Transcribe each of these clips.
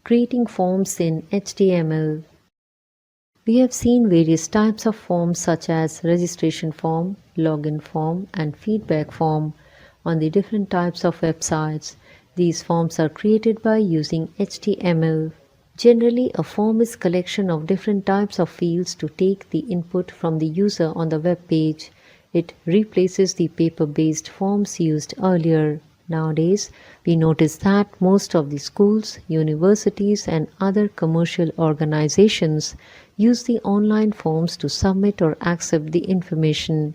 Creating forms in HTML. We have seen various types of forms such as registration form, login form, and feedback form on the different types of websites. These forms are created by using HTML. Generally, a form is a collection of different types of fields to take the input from the user on the web page. It replaces the paper-based forms used earlier. Nowadays, we notice that most of the schools, universities, and other commercial organizations use the online forms to submit or accept the information.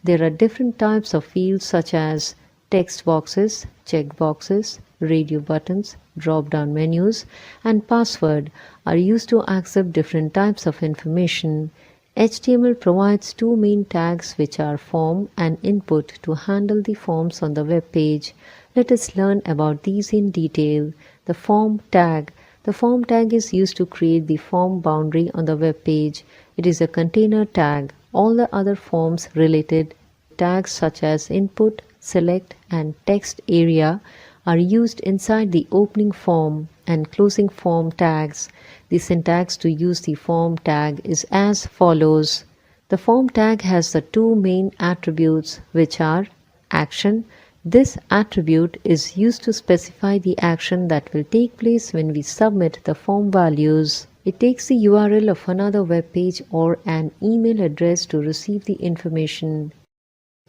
There are different types of fields such as text boxes, check boxes, radio buttons, drop-down menus, and password are used to accept different types of information. HTML provides two main tags which are form and input to handle the forms on the web page. Let us learn about these in detail. The form tag. The form tag is used to create the form boundary on the web page. It is a container tag. All the other forms related tags such as input, select, and text area are used inside the opening form and closing form tags. The syntax to use the form tag is as follows. The form tag has the two main attributes which are action. This attribute is used to specify the action that will take place when we submit the form values. It takes the URL of another web page or an email address to receive the information.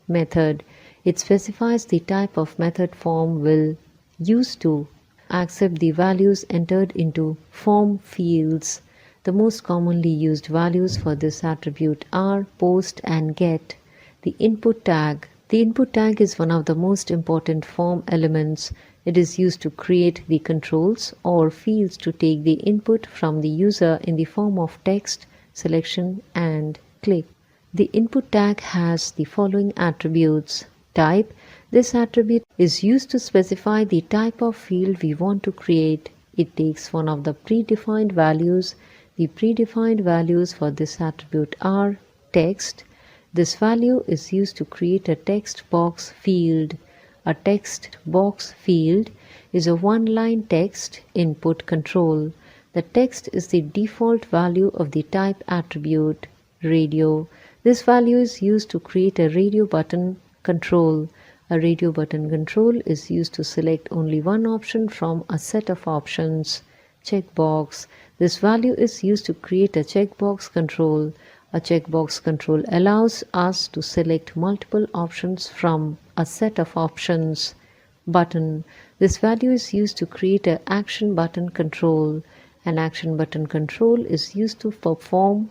Method. It specifies the type of method form will use to accept the values entered into form fields. The most commonly used values for this attribute are post and get. The input tag. The input tag is one of the most important form elements. It is used to create the controls or fields to take the input from the user in the form of text, selection, and click. The input tag has the following attributes. Type. This attribute is used to specify the type of field we want to create. It takes one of the predefined values. The predefined values for this attribute are text. This value is used to create a text box field. A text box field is a one-line text input control. The text is the default value of the type attribute. Radio. This value is used to create a radio button control. A radio button control is used to select only one option from a set of options. Checkbox. This value is used to create a checkbox control. A checkbox control allows us to select multiple options from a set of options. Button. This value is used to create an action button control. An action button control is used to perform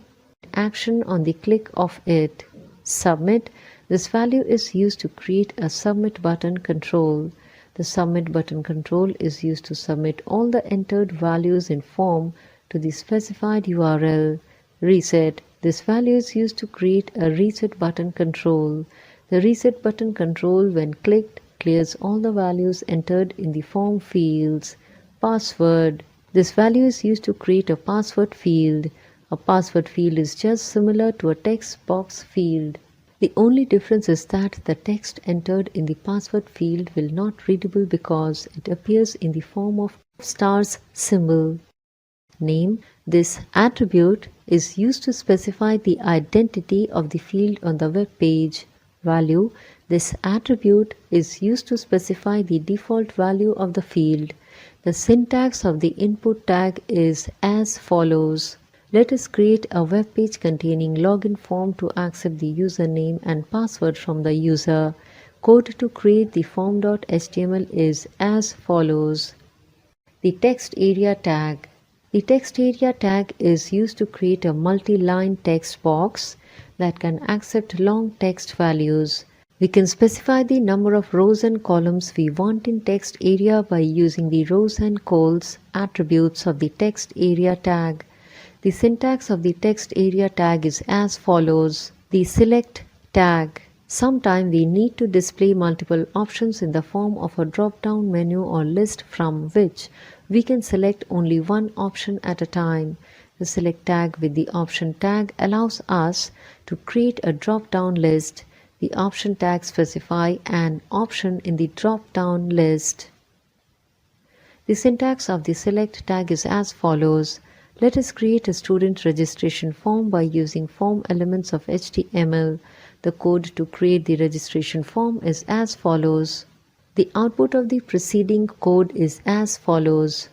action on the click of it. Submit. This value is used to create a submit button control. The submit button control is used to submit all the entered values in form to the specified URL. Reset. This value is used to create a reset button control. The reset button control, when clicked, clears all the values entered in the form fields. Password. This value is used to create a password field. A password field is just similar to a text box field. The only difference is that the text entered in the password field will not readable because it appears in the form of stars symbol. Name. This attribute is used to specify the identity of the field on the web page. Value. This attribute is used to specify the default value of the field. The syntax of the input tag is as follows. Let us create a web page containing login form to accept the username and password from the user. Code to create the form.html is as follows. The text area tag. The text area tag is used to create a multi-line text box that can accept long text values. We can specify the number of rows and columns we want in text area by using the rows and cols attributes of the text area tag. The syntax of the text area tag is as follows. The select tag. Sometimes we need to display multiple options in the form of a drop-down menu or list from which we can select only one option at a time. The select tag with the option tag allows us to create a drop-down list. The option tag specifies an option in the drop-down list. The syntax of the select tag is as follows. Let us create a student registration form by using form elements of HTML. The code to create the registration form is as follows. The output of the preceding code is as follows.